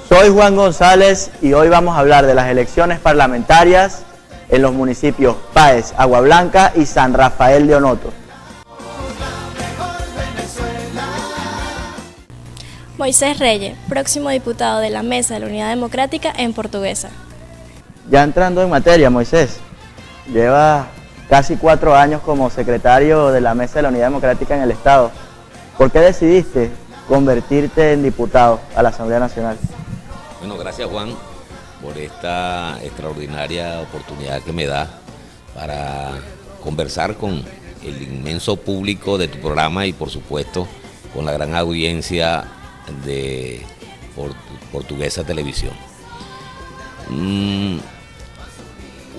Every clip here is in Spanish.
Soy Juan González y hoy vamos a hablar de las elecciones parlamentarias en los municipios Páez, Agua Blanca y San Rafael de Onoto. Moisés Reyes, próximo diputado de la Mesa de la Unidad Democrática en Portuguesa. Ya entrando en materia, Moisés, lleva casi 4 años como secretario de la Mesa de la Unidad Democrática en el Estado. ¿Por qué decidiste convertirte en diputado a la Asamblea Nacional? Bueno, gracias Juan por esta extraordinaria oportunidad que me da para conversar con el inmenso público de tu programa y por supuesto con la gran audiencia de Portuguesa Televisión.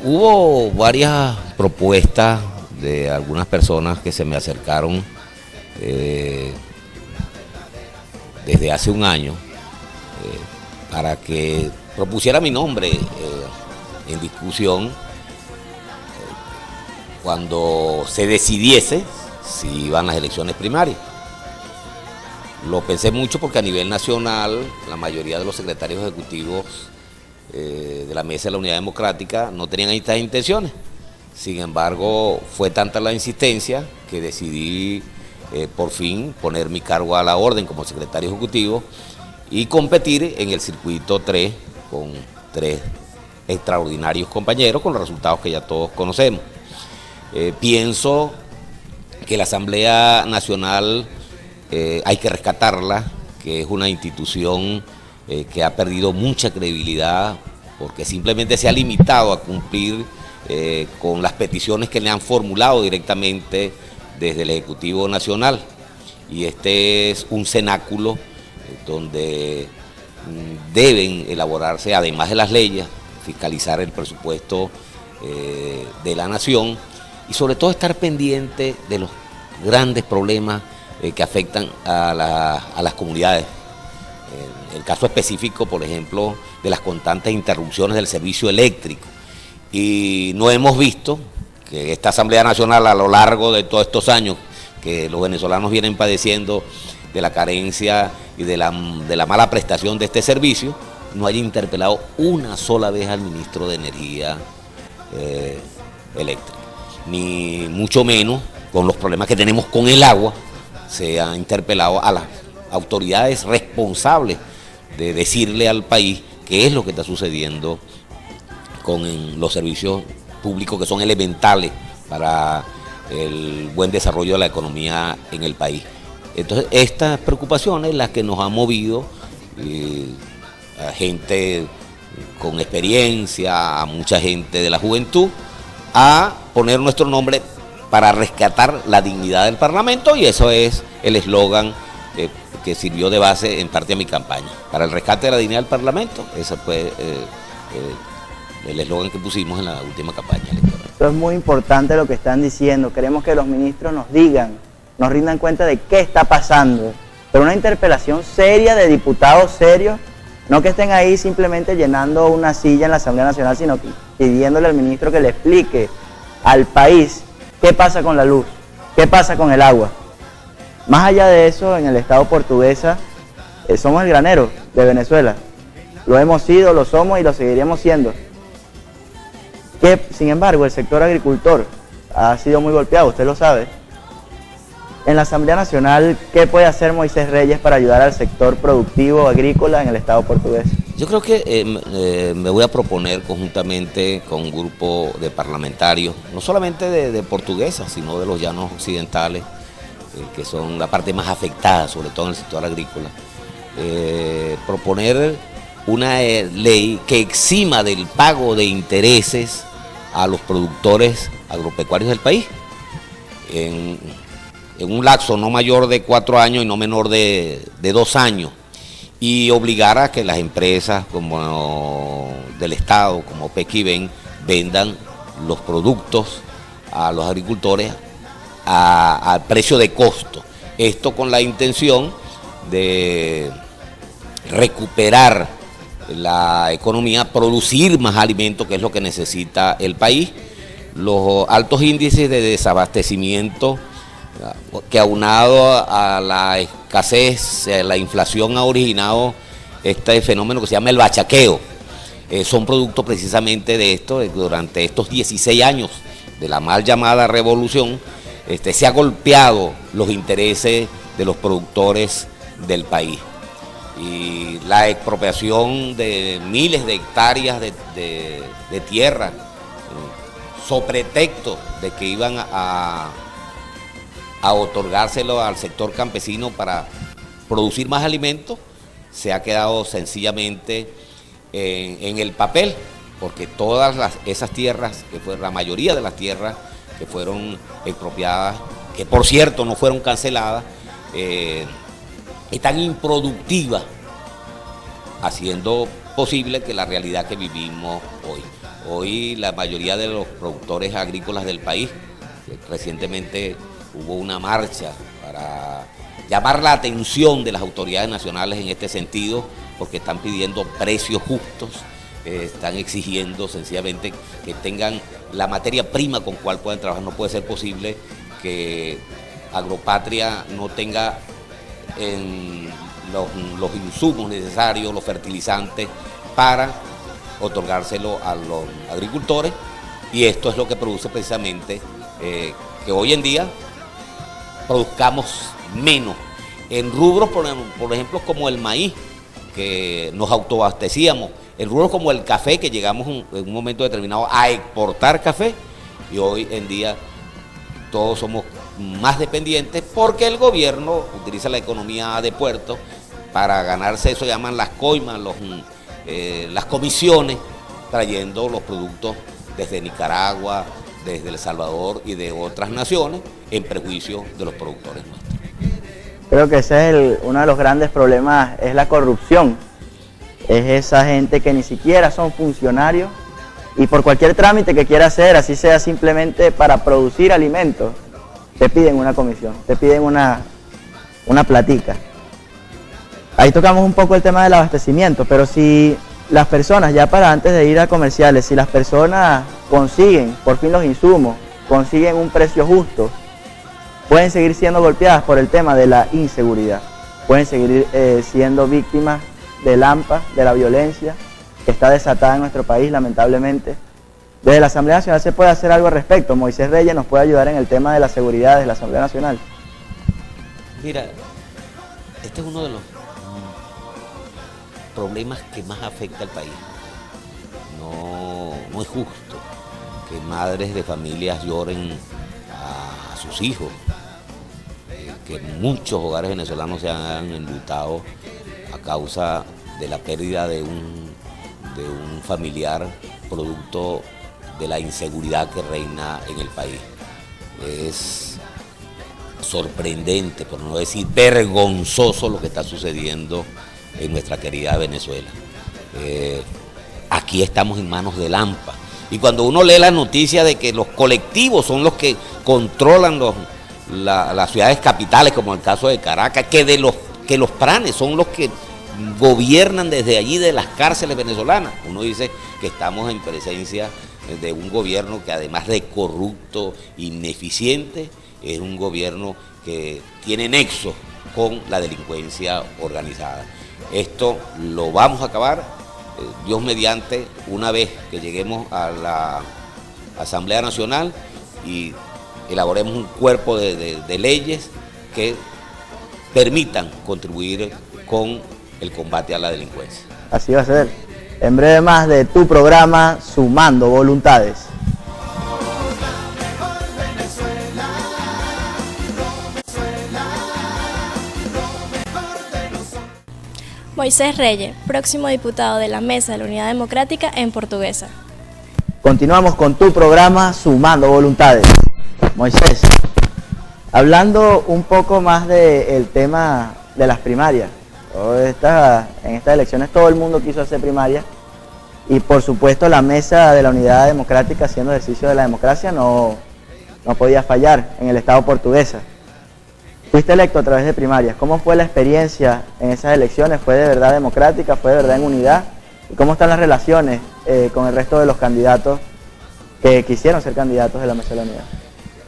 Hubo varias propuestas de algunas personas que se me acercaron desde hace un año para que propusiera mi nombre en discusión cuando se decidiese si iban las elecciones primarias. Lo pensé mucho porque a nivel nacional la mayoría de los secretarios ejecutivos de la Mesa de la Unidad Democrática no tenían estas intenciones. Sin embargo, fue tanta la insistencia que decidí por fin poner mi cargo a la orden como secretario ejecutivo y competir en el circuito 3 con 3 extraordinarios compañeros con los resultados que ya todos conocemos. Pienso que la Asamblea Nacional hay que rescatarla, que es una institución que ha perdido mucha credibilidad porque simplemente se ha limitado a cumplir con las peticiones que le han formulado directamente desde el Ejecutivo Nacional. Y este es un cenáculo donde deben elaborarse, además de las leyes, fiscalizar el presupuesto de la nación y sobre todo estar pendiente de los grandes problemas que afectan a las comunidades. El caso específico, por ejemplo, de las constantes interrupciones del servicio eléctrico. Y no hemos visto que esta Asamblea Nacional a lo largo de todos estos años que los venezolanos vienen padeciendo de la carencia y de la mala prestación de este servicio, no haya interpelado una sola vez al ministro de Energía Eléctrica. Ni mucho menos con los problemas que tenemos con el agua, se ha interpelado a las autoridades responsables de decirle al país qué es lo que está sucediendo con los servicios públicos que son elementales para el buen desarrollo de la economía en el país. Entonces, estas preocupaciones las que nos han movido a gente con experiencia, a mucha gente de la juventud, a poner nuestro nombre para rescatar la dignidad del Parlamento, y eso es el eslogan que sirvió de base en parte a mi campaña. Para el rescate de la dignidad del Parlamento, ese fue el eslogan que pusimos en la última campaña electoral. Esto es muy importante lo que están diciendo. Queremos que los ministros nos digan, nos rindan cuenta de qué está pasando. Pero una interpelación seria de diputados serios, no que estén ahí simplemente llenando una silla en la Asamblea Nacional, sino que pidiéndole al ministro que le explique al país qué pasa con la luz, qué pasa con el agua. Más allá de eso, en el Estado Portuguesa somos el granero de Venezuela. Lo hemos sido, lo somos y lo seguiremos siendo. Sin embargo, el sector agricultor ha sido muy golpeado, usted lo sabe. En la Asamblea Nacional, ¿qué puede hacer Moisés Reyes para ayudar al sector productivo agrícola en el Estado portugués? Yo creo que me voy a proponer conjuntamente con un grupo de parlamentarios, no solamente de Portuguesa, sino de los llanos occidentales, que son la parte más afectada, sobre todo en el sector agrícola, proponer una ley que exima del pago de intereses a los productores agropecuarios del país, en un lapso no mayor de 4 años y no menor de 2 años, y obligar a que las empresas como del Estado, como Pequiven, vendan los productos a los agricultores al precio de costo. Esto con la intención de recuperar la economía, producir más alimentos, que es lo que necesita el país. Los altos índices de desabastecimiento que aunado a la escasez, la inflación ha originado este fenómeno que se llama el bachaqueo. Son productos precisamente de esto, durante estos 16 años de la mal llamada revolución, se ha golpeado los intereses de los productores del país. Y la expropiación de miles de hectáreas de tierra, so pretexto de que iban a otorgárselo al sector campesino para producir más alimentos, se ha quedado sencillamente en el papel, porque todas esas tierras, que fue la mayoría de las tierras que fueron expropiadas, que por cierto no fueron canceladas, están improductivas, haciendo posible que la realidad que vivimos hoy. Hoy la mayoría de los productores agrícolas del país, recientemente hubo una marcha para llamar la atención de las autoridades nacionales en este sentido, porque están pidiendo precios justos, están exigiendo sencillamente que tengan la materia prima con cual puedan trabajar. No puede ser posible que Agropatria no tenga los insumos necesarios, los fertilizantes para otorgárselo a los agricultores, y esto es lo que produce precisamente que hoy en día produzcamos menos en rubros, por ejemplo, como el maíz, que nos autoabastecíamos, en rubros como el café, que llegamos en un momento determinado a exportar café, y hoy en día todos somos más dependientes porque el gobierno utiliza la economía de puerto para ganarse, eso llaman las coimas, las comisiones, trayendo los productos desde Nicaragua, desde El Salvador y de otras naciones, en perjuicio de los productores nuestros. Creo que ese es uno de los grandes problemas, es la corrupción. Es esa gente que ni siquiera son funcionarios y por cualquier trámite que quiera hacer, así sea simplemente para producir alimentos, te piden una comisión, te piden una platica. Ahí tocamos un poco el tema del abastecimiento, pero si las personas, ya para antes de ir a comerciales, si las personas consiguen por fin los insumos, consiguen un precio justo, pueden seguir siendo golpeadas por el tema de la inseguridad, pueden seguir siendo víctimas del AMPA, de la violencia que está desatada en nuestro país, lamentablemente. Desde la Asamblea Nacional se puede hacer algo al respecto. Moisés Reyes nos puede ayudar en el tema de la seguridad desde la Asamblea Nacional. Mira, este es uno de los problemas que más afecta al país. No es justo que madres de familias lloren a sus hijos, que muchos hogares venezolanos se han enlutado a causa de la pérdida de un familiar producto de la inseguridad que reina en el país. Es sorprendente, por no decir vergonzoso, lo que está sucediendo en nuestra querida Venezuela. Aquí estamos en manos del AMPA, y cuando uno lee la noticia de que los colectivos son los que controlan las ciudades capitales, como el caso de Caracas, que los pranes son los que gobiernan desde allí, de las cárceles venezolanas, uno dice que estamos en presencia de un gobierno que, además de corrupto, ineficiente, es un gobierno que tiene nexos con la delincuencia organizada. Esto lo vamos a acabar, Dios mediante, una vez que lleguemos a la Asamblea Nacional y elaboremos un cuerpo de leyes que permitan contribuir con el combate a la delincuencia. Así va a ser. En breve más de tu programa Sumando Voluntades. Moisés Reyes, próximo diputado de la Mesa de la Unidad Democrática en Portuguesa. Continuamos con tu programa Sumando Voluntades. Moisés, hablando un poco más del tema de las primarias. En estas elecciones todo el mundo quiso hacer primarias y por supuesto la Mesa de la Unidad Democrática, haciendo ejercicio de la democracia, no podía fallar en el Estado portuguesa. Fuiste electo a través de primarias. ¿Cómo fue la experiencia en esas elecciones? ¿Fue de verdad democrática? ¿Fue de verdad en unidad? ¿Y cómo están las relaciones con el resto de los candidatos que quisieron ser candidatos de la Mesa de la Unidad?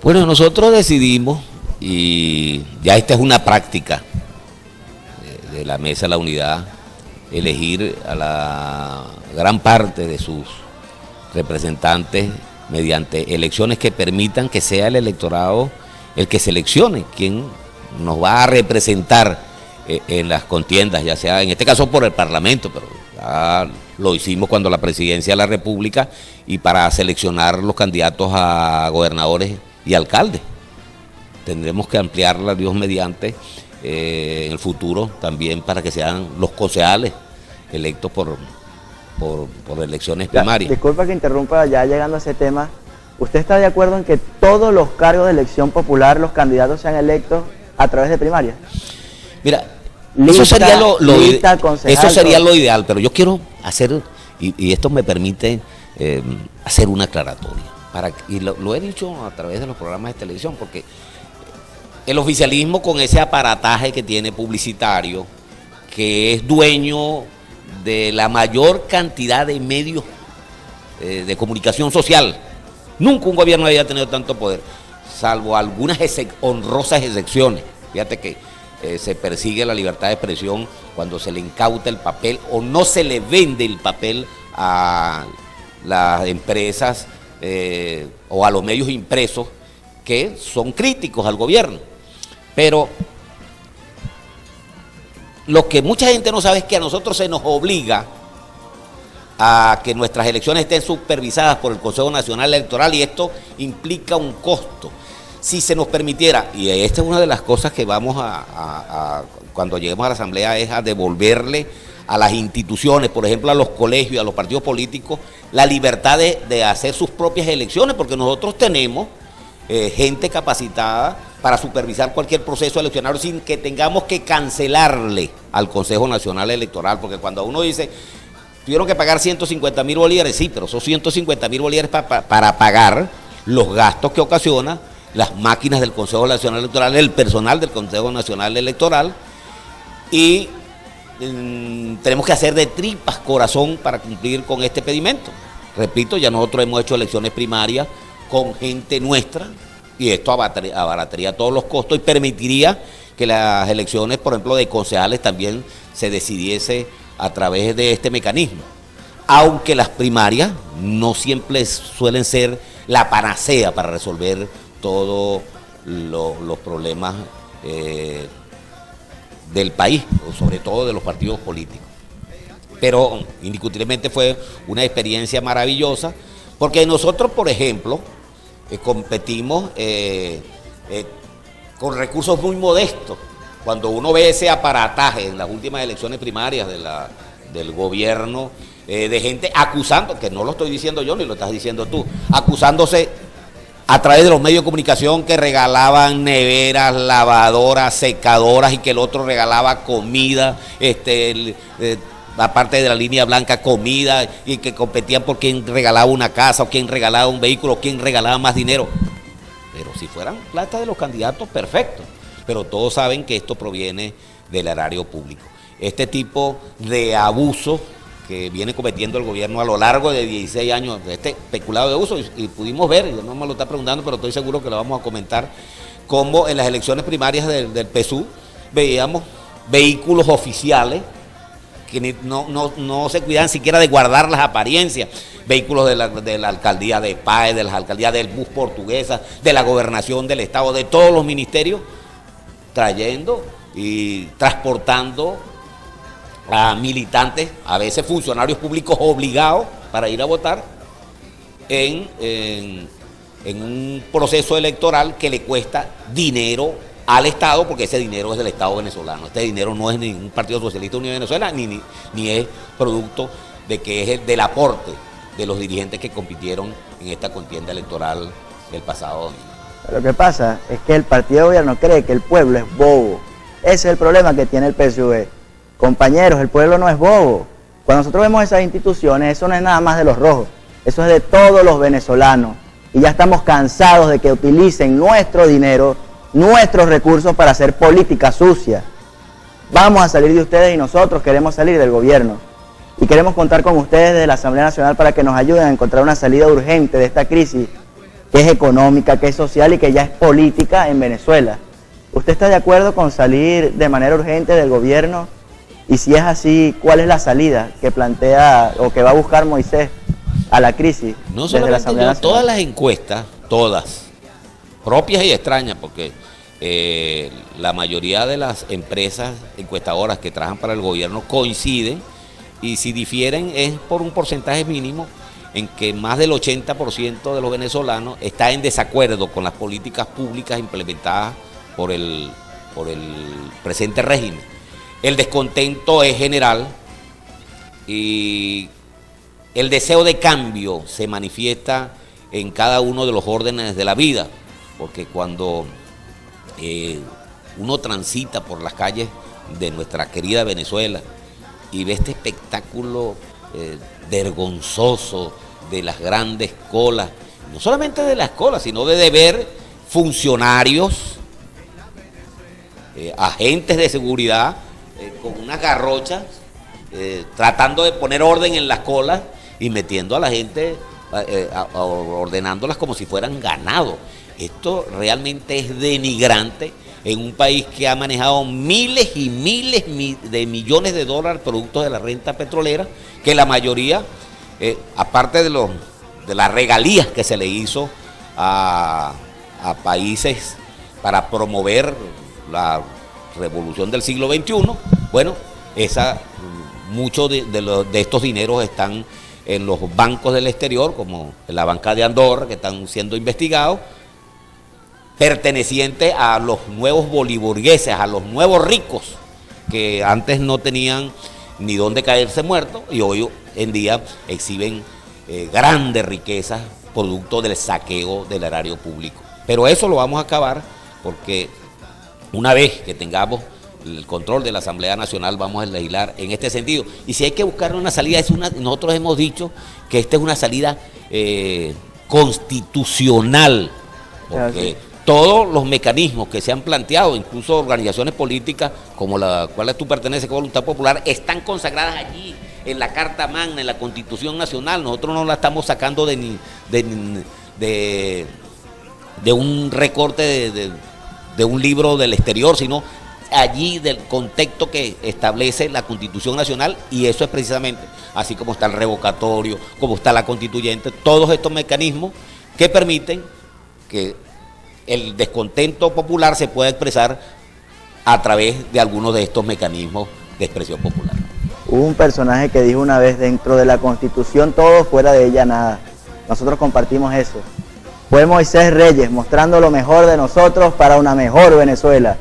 Bueno, nosotros decidimos y ya esta es una práctica de la Mesa de la Unidad, elegir a la gran parte de sus representantes mediante elecciones que permitan que sea el electorado el que seleccione quién nos va a representar en las contiendas, ya sea en este caso por el Parlamento, pero ya lo hicimos cuando la Presidencia de la República, y para seleccionar los candidatos a gobernadores y alcaldes. Tendremos que ampliarla, Dios mediante, en el futuro también para que sean los concejales electos por elecciones primarias. Disculpa que interrumpa, ya llegando a ese tema, ¿usted está de acuerdo en que todos los cargos de elección popular, los candidatos sean electos a través de primarias? Mira, Lista, eso sería concejal, eso sería lo ideal, pero yo quiero hacer, y esto me permite hacer una aclaratoria, y lo he dicho a través de los programas de televisión, porque el oficialismo, con ese aparataje que tiene publicitario, que es dueño de la mayor cantidad de medios de comunicación social, nunca un gobierno había tenido tanto poder, salvo algunas honrosas excepciones. Fíjate que se persigue la libertad de expresión cuando se le incauta el papel o no se le vende el papel a las empresas o a los medios impresos que son críticos al gobierno. Pero lo que mucha gente no sabe es que a nosotros se nos obliga a que nuestras elecciones estén supervisadas por el Consejo Nacional Electoral, y esto implica un costo. Si se nos permitiera, y esta es una de las cosas que vamos cuando lleguemos a la Asamblea, es a devolverle a las instituciones, por ejemplo a los colegios, a los partidos políticos, la libertad de hacer sus propias elecciones, porque nosotros tenemos gente capacitada para supervisar cualquier proceso eleccionario sin que tengamos que cancelarle al Consejo Nacional Electoral, porque cuando uno dice, tuvieron que pagar 150.000 bolívares, sí, pero son 150.000 bolívares para pagar los gastos que ocasiona las máquinas del Consejo Nacional Electoral, el personal del Consejo Nacional Electoral, y tenemos que hacer de tripas corazón para cumplir con este pedimento. Repito, ya nosotros hemos hecho elecciones primarias con gente nuestra, y esto abarataría todos los costos y permitiría que las elecciones, por ejemplo, de concejales también se decidiese a través de este mecanismo. Aunque las primarias no siempre suelen ser la panacea para resolver todos los problemas del país, o sobre todo de los partidos políticos. Pero indiscutiblemente fue una experiencia maravillosa, porque nosotros, por ejemplo, competimos con recursos muy modestos. Cuando uno ve ese aparataje en las últimas elecciones primarias del gobierno, de gente acusando, que no lo estoy diciendo yo ni lo estás diciendo tú, acusándose a través de los medios de comunicación que regalaban neveras, lavadoras, secadoras, y que el otro regalaba comida, aparte de la línea blanca, comida, y que competían por quién regalaba una casa, o quién regalaba un vehículo, o quién regalaba más dinero. Pero si fueran plata de los candidatos, perfecto. Pero todos saben que esto proviene del erario público. Este tipo de abuso que viene cometiendo el gobierno a lo largo de 16 años, de este peculado de abuso, y pudimos ver, yo no me lo está preguntando, pero estoy seguro que lo vamos a comentar, cómo en las elecciones primarias del PSUV veíamos vehículos oficiales que no se cuidaban siquiera de guardar las apariencias, vehículos de la alcaldía de Páez, de las alcaldías del Bus Portuguesa, de la gobernación del estado, de todos los ministerios, trayendo y transportando a militantes, a veces funcionarios públicos obligados para ir a votar en un proceso electoral que le cuesta dinero al Estado, porque ese dinero es del Estado venezolano. Este dinero no es ni un Partido Socialista Unido de Venezuela, ni es producto de que es del aporte de los dirigentes que compitieron en esta contienda electoral del pasado domingo. Lo que pasa es que el partido de gobierno cree que el pueblo es bobo. Ese es el problema que tiene el PSUV. Compañeros, el pueblo no es bobo. Cuando nosotros vemos esas instituciones, eso no es nada más de los rojos, eso es de todos los venezolanos. Y ya estamos cansados de que utilicen nuestro dinero, nuestros recursos para hacer política sucia. Vamos a salir de ustedes y nosotros queremos salir del gobierno. Y queremos contar con ustedes de la Asamblea Nacional para que nos ayuden a encontrar una salida urgente de esta crisis que es económica, que es social y que ya es política en Venezuela. ¿Usted está de acuerdo con salir de manera urgente del gobierno? Y si es así, ¿cuál es la salida que plantea o que va a buscar Moisés a la crisis? No solamente yo, todas las encuestas, todas, propias y extrañas, porque la mayoría de las empresas encuestadoras que trabajan para el gobierno coinciden, y si difieren es por un porcentaje mínimo, en que más del 80% de los venezolanos está en desacuerdo con las políticas públicas implementadas por el presente régimen. El descontento es general y el deseo de cambio se manifiesta en cada uno de los órdenes de la vida, porque cuando uno transita por las calles de nuestra querida Venezuela y ve este espectáculo vergonzoso de las grandes colas, no solamente de las colas, sino de ver funcionarios, agentes de seguridad con unas garrochas, tratando de poner orden en las colas y metiendo a la gente, ordenándolas como si fueran ganado. Esto realmente es denigrante en un país que ha manejado miles y miles de millones de dólares productos de la renta petrolera, que la mayoría, aparte de las regalías que se le hizo a países para promover la revolución del siglo XXI, bueno, muchos de estos dineros están en los bancos del exterior, como en la banca de Andorra, que están siendo investigados, pertenecientes a los nuevos boliburgueses, a los nuevos ricos, que antes no tenían ni dónde caerse muertos y hoy en día exhiben grandes riquezas producto del saqueo del erario público. Pero eso lo vamos a acabar, porque una vez que tengamos el control de la Asamblea Nacional vamos a legislar en este sentido. Y si hay que buscar una salida, nosotros hemos dicho que esta es una salida constitucional, porque todos los mecanismos que se han planteado, incluso organizaciones políticas como la cual tú perteneces, Voluntad Popular, están consagradas allí en la Carta Magna, en la Constitución Nacional. Nosotros no la estamos sacando de un recorte de un libro del exterior, sino allí del contexto que establece la Constitución Nacional, y eso es precisamente así como está el revocatorio, como está la constituyente, todos estos mecanismos que permiten que el descontento popular se pueda expresar a través de algunos de estos mecanismos de expresión popular. Hubo un personaje que dijo una vez: dentro de la Constitución todo, fuera de ella nada. Nosotros compartimos eso. Fue Moisés Reyes mostrando lo mejor de nosotros para una mejor Venezuela.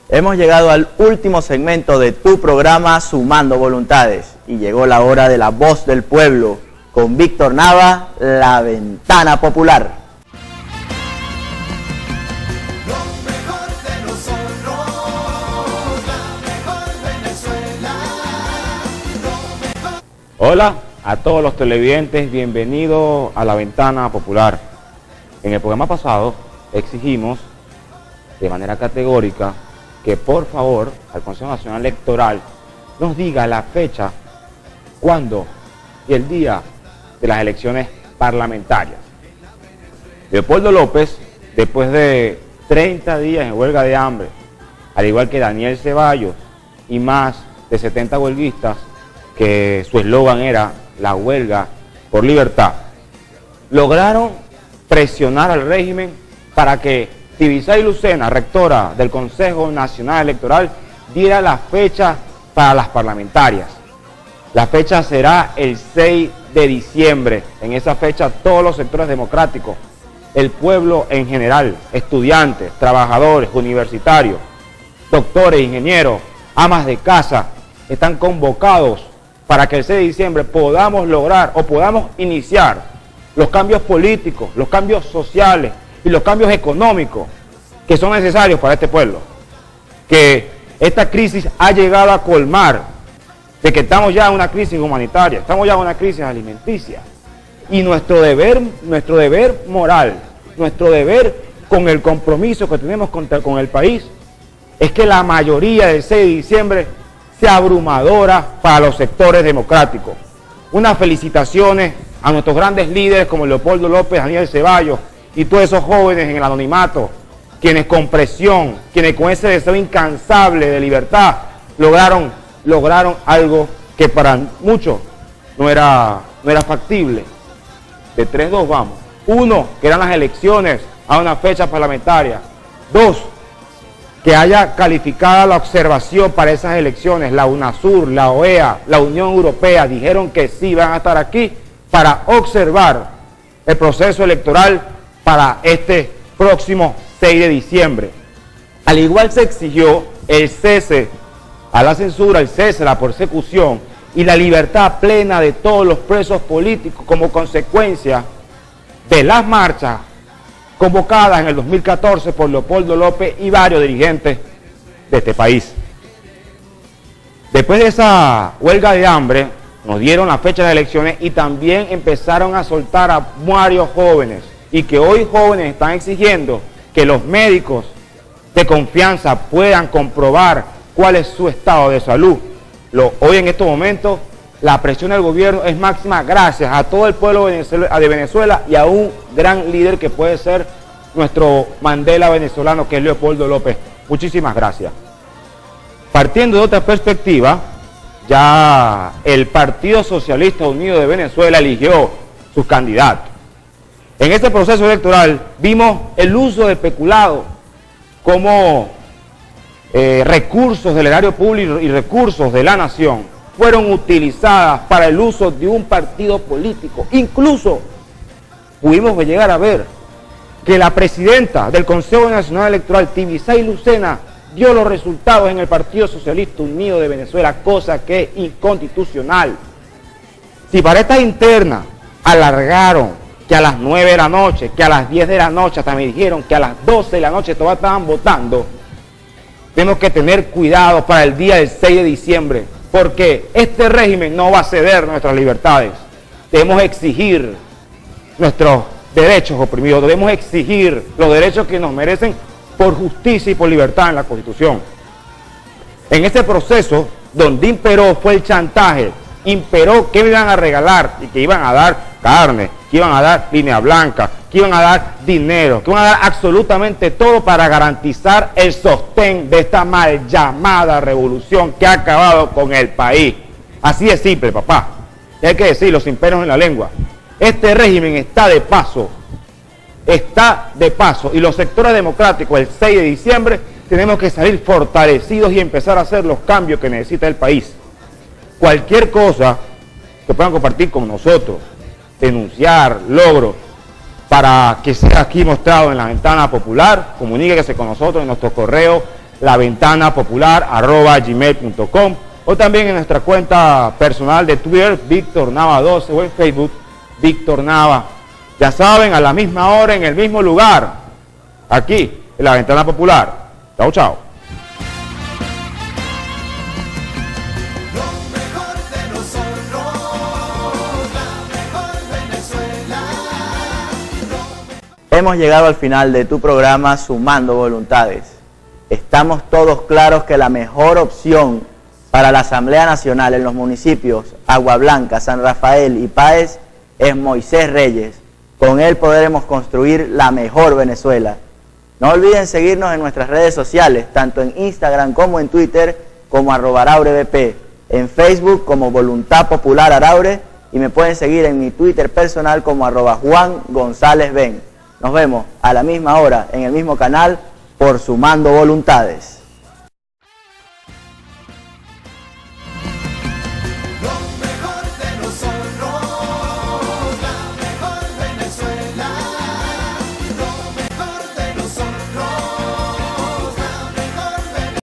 Hemos llegado al último segmento de tu programa Sumando Voluntades y llegó la hora de la voz del pueblo con Víctor Nava, La Ventana Popular. Hola a todos los televidentes, bienvenidos a La Ventana Popular. En el programa pasado exigimos de manera categórica que por favor al Consejo Nacional Electoral nos diga la fecha, cuándo y el día de las elecciones parlamentarias. Leopoldo López, después de 30 días en huelga de hambre, al igual que Daniel Ceballos y más de 70 huelguistas, que su eslogan era la huelga por libertad, lograron presionar al régimen para que Tibisay Lucena, rectora del Consejo Nacional Electoral, diera la fecha para las parlamentarias. La fecha será el 6 de diciembre. En esa fecha todos los sectores democráticos, el pueblo en general, estudiantes, trabajadores, universitarios, doctores, ingenieros, amas de casa, están convocados para que el 6 de diciembre podamos lograr o podamos iniciar los cambios políticos, los cambios sociales y los cambios económicos que son necesarios para este pueblo. Que esta crisis ha llegado a colmar, de que estamos ya en una crisis humanitaria, estamos ya en una crisis alimenticia. Y nuestro deber moral, nuestro deber con el compromiso que tenemos con el país, es que la mayoría del 6 de diciembre sea abrumadora para los sectores democráticos. unas felicitaciones a nuestros grandes líderes como Leopoldo López, Daniel Ceballos y todos esos jóvenes en el anonimato, quienes con presión, quienes con ese deseo incansable de libertad lograron algo que para muchos no era factible. De 3-2 vamos. 1, que eran las elecciones a una fecha parlamentaria. 2, que haya calificada la observación para esas elecciones. La UNASUR, la OEA, la Unión Europea dijeron que sí van a estar aquí para observar el proceso electoral para este próximo 6 de diciembre. Al igual se exigió el cese a la censura, el cese a la persecución y la libertad plena de todos los presos políticos como consecuencia de las marchas convocadas en el 2014 por Leopoldo López y varios dirigentes de este país. Después de esa huelga de hambre, nos dieron la fecha de elecciones y también empezaron a soltar a varios jóvenes, y que hoy jóvenes están exigiendo que los médicos de confianza puedan comprobar cuál es su estado de salud. Hoy en estos momentos la presión del gobierno es máxima gracias a todo el pueblo de Venezuela y a un gran líder que puede ser nuestro Mandela venezolano, que es Leopoldo López. Muchísimas gracias. Partiendo de otra perspectiva, ya el Partido Socialista Unido de Venezuela eligió sus candidatos. En este proceso electoral vimos el uso de peculado como recursos del erario público y recursos de la nación fueron utilizadas para el uso de un partido político. Incluso pudimos llegar a ver que la presidenta del Consejo Nacional Electoral, Tibisay Lucena, dio los resultados en el Partido Socialista Unido de Venezuela, cosa que es inconstitucional. Si para estas internas alargaron que a las 9 de la noche, que a las 10 de la noche, hasta me dijeron que a las 12 de la noche todavía estaban votando, tenemos que tener cuidado para el día del 6 de diciembre, porque este régimen no va a ceder nuestras libertades. Debemos exigir nuestros derechos oprimidos, debemos exigir los derechos que nos merecen por justicia y por libertad en la Constitución. En este proceso, donde imperó fue el chantaje, imperó que me iban a regalar y que iban a dar carne, que iban a dar línea blanca, que iban a dar dinero, que iban a dar absolutamente todo para garantizar el sostén de esta mal llamada revolución que ha acabado con el país. Así de simple, papá. Y hay que decirlo sin pelos en la lengua. Este régimen está de paso, y los sectores democráticos el 6 de diciembre tenemos que salir fortalecidos y empezar a hacer los cambios que necesita el país. Cualquier cosa que puedan compartir con nosotros, denunciar, logros, para que sea aquí mostrado en La Ventana Popular, comuníquese con nosotros en nuestro correo laventanapopular@gmail.com o también en nuestra cuenta personal de Twitter, Víctor Nava 12, o en Facebook, Víctor Nava. Ya saben, a la misma hora, en el mismo lugar, aquí, en La Ventana Popular. Chao, chao. Hemos llegado al final de tu programa Sumando Voluntades. Estamos todos claros que la mejor opción para la Asamblea Nacional en los municipios Agua Blanca, San Rafael y Páez es Moisés Reyes. Con él podremos construir la mejor Venezuela. No olviden seguirnos en nuestras redes sociales, tanto en Instagram como en Twitter, como @AraureBP, en Facebook como Voluntad Popular Araure, y me pueden seguir en mi Twitter personal como @JuanGonzálezBen. Nos vemos a la misma hora, en el mismo canal, por Sumando Voluntades.